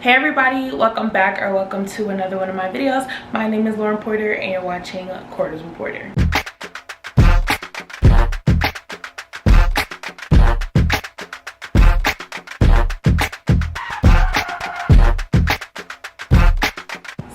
Hey everybody, welcome back or welcome to another one of my videos. My name is Lauren Porter and you're watching Quarters Reporter.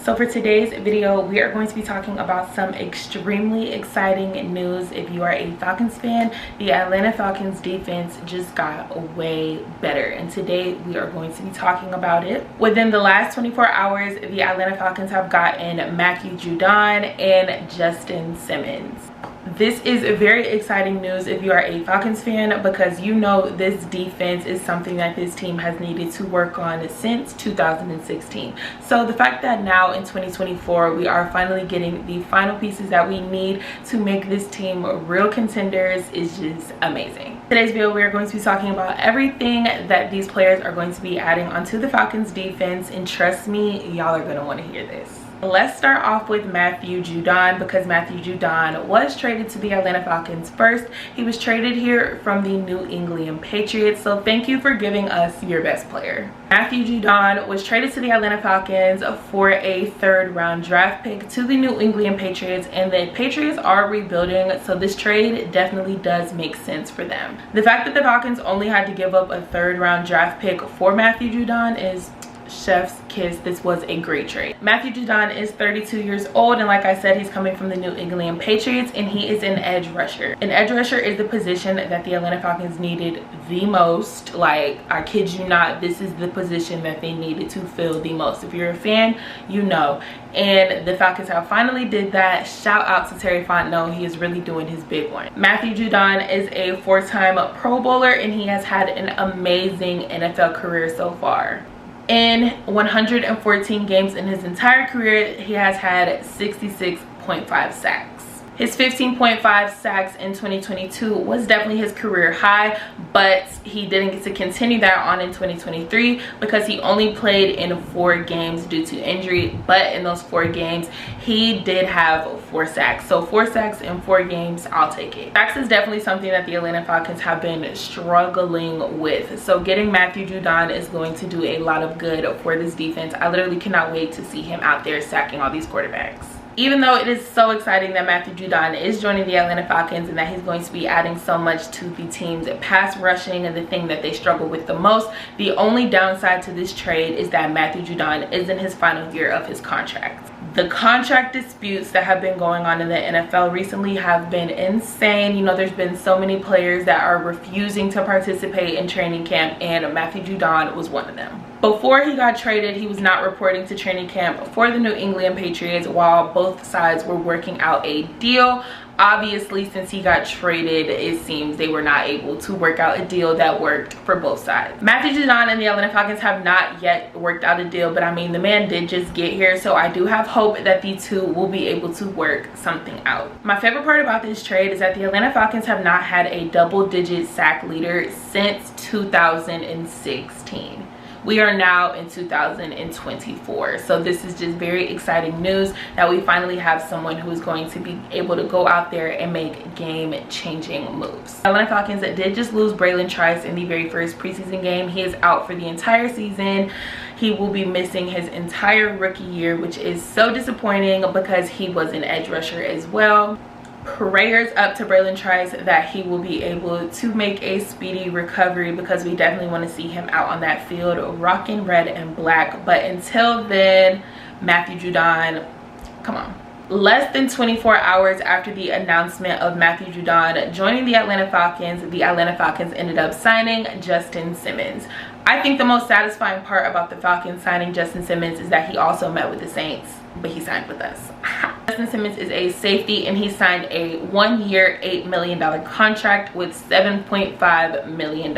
So for today's video, we are going to be talking about some extremely exciting news. If you are a Falcons fan, the Atlanta Falcons defense just got way better. And today we are going to be talking about it. Within the last 24 hours, the Atlanta Falcons have gotten Matthew Judon and Justin Simmons. This is very exciting news if you are a Falcons fan, because you know this defense is something that this team has needed to work on since 2016. So the fact that now in 2024 we are finally getting the final pieces that we need to make this team real contenders is just amazing. Today's video we are going to be talking about everything that these players are going to be adding onto the Falcons defense, and trust me, y'all are going to want to hear this. Let's start off with Matthew Judon, because Matthew Judon was traded to the Atlanta Falcons first. He was traded here from the New England Patriots, so thank you for giving us your best player. Matthew Judon was traded to the Atlanta Falcons for a third-round draft pick to the New England Patriots, and the Patriots are rebuilding, so this trade definitely does make sense for them. The fact that the Falcons only had to give up a third-round draft pick for Matthew Judon is chef's kiss. This was a great trade. Matthew Judon is 32 years old, and like I said, he's coming from the New England Patriots, and he is an edge rusher. An edge rusher is the position that the Atlanta Falcons needed the most. Like, I kid you not, this is the position that they needed to fill the most. If you're a fan, you know. And the Falcons have finally did that. Shout out to Terry Fontenot. He is really doing his big one. Matthew Judon is a four-time Pro Bowler, and he has had an amazing NFL career so far. In 114 games in his entire career, he has had 66.5 sacks. His 15.5 sacks in 2022 was definitely his career high, but he didn't get to continue that on in 2023 because he only played in 4 games due to injury. But in those 4 games, he did have 4 sacks. So 4 sacks in 4 games, I'll take it. Sacks is definitely something that the Atlanta Falcons have been struggling with. So getting Matthew Judon is going to do a lot of good for this defense. I literally cannot wait to see him out there sacking all these quarterbacks. Even though it is so exciting that Matthew Judon is joining the Atlanta Falcons and that he's going to be adding so much to the team's pass rushing and the thing that they struggle with the most, the only downside to this trade is that Matthew Judon is in his final year of his contract. The contract disputes that have been going on in the NFL recently have been insane. You know, there's been so many players that are refusing to participate in training camp, and Matthew Judon was one of them. Before he got traded, he was not reporting to training camp for the New England Patriots while both sides were working out a deal. Obviously, since he got traded, it seems they were not able to work out a deal that worked for both sides. Matthew Judon and the Atlanta Falcons have not yet worked out a deal, but I mean, the man did just get here, so I do have hope that the two will be able to work something out. My favorite part about this trade is that the Atlanta Falcons have not had a double-digit sack leader since 2016. We are now in 2024, so this is just very exciting news that we finally have someone who is going to be able to go out there and make game-changing moves. The Atlanta Falcons did just lose Braylon Trice in the very first preseason game. He is out for the entire season. He will be missing his entire rookie year, which is so disappointing because he was an edge rusher as well. Prayers up to Braylon Trice that he will be able to make a speedy recovery, because we definitely want to see him out on that field rocking red and black. But until then, Matthew Judon, come on. Less than 24 hours after the announcement of Matthew Judon joining the Atlanta Falcons ended up signing Justin Simmons. I think the most satisfying part about the Falcons signing Justin Simmons is that he also met with the Saints, but he signed with us. Justin Simmons is a safety, and he signed a 1-year, $8 million contract with $7.5 million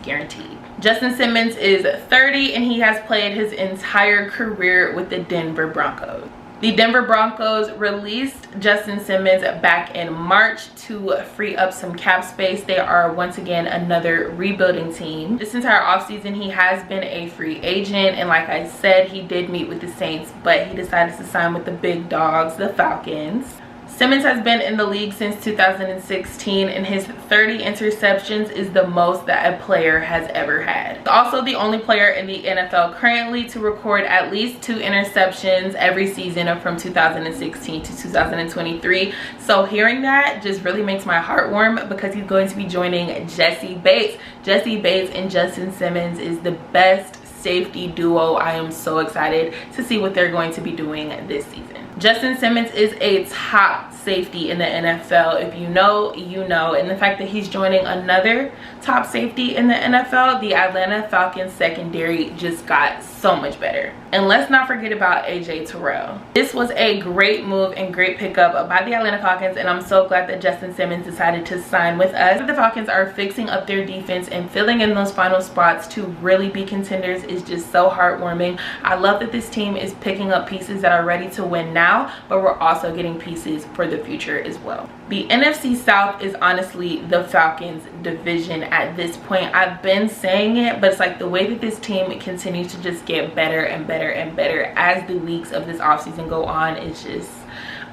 guaranteed. Justin Simmons is 30, and he has played his entire career with the Denver Broncos. The Denver Broncos released Justin Simmons back in March to free up some cap space. They are once again another rebuilding team. This entire offseason, he has been a free agent, and like I said, he did meet with the Saints, but he decided to sign with the big dogs, the Falcons. Simmons has been in the league since 2016, and his 30 interceptions is the most that a player has ever had. He's also the only player in the NFL currently to record at least 2 interceptions every season from 2016 to 2023. So hearing that just really makes my heart warm, because he's going to be joining Jessie Bates. Jessie Bates and Justin Simmons is the best safety duo. I am so excited to see what they're going to be doing this season. Justin Simmons is a top safety in the NFL. If you know, you know. And the fact that he's joining another top safety in the NFL, the Atlanta Falcons secondary just got so much better. And let's not forget about AJ Terrell. This was a great move and great pickup by the Atlanta Falcons, and I'm so glad that Justin Simmons decided to sign with us. The Falcons are fixing up their defense and filling in those final spots to really be contenders is just so heartwarming. I love that this team is picking up pieces that are ready to win now, but we're also getting pieces for the future as well. The NFC South is honestly the Falcons division at this point. I've been saying it, but it's like the way that this team continues to just get better and better and better as the weeks of this offseason go on. It's just,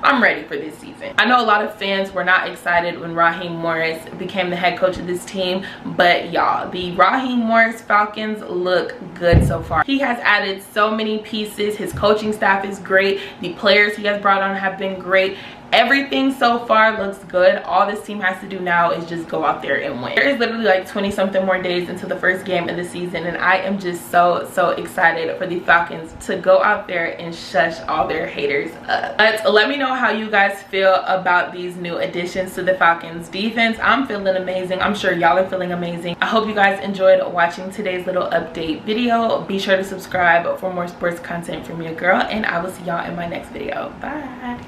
I'm ready for this season. I know a lot of fans were not excited when Raheem Morris became the head coach of this team, but y'all, the Raheem Morris Falcons look good so far. He has added so many pieces. His coaching staff is great. The players he has brought on have been great. Everything so far looks good. All this team has to do now is just go out there and win. There is literally like 20 something more days until the first game of the season, and I am just so excited for the Falcons to go out there and shush all their haters up. But let me know how you guys feel about these new additions to the Falcons defense. I'm feeling amazing. I'm sure y'all are feeling amazing. I hope you guys enjoyed watching today's little update video. Be sure to subscribe for more sports content from your girl, and I will see y'all in my next video. Bye.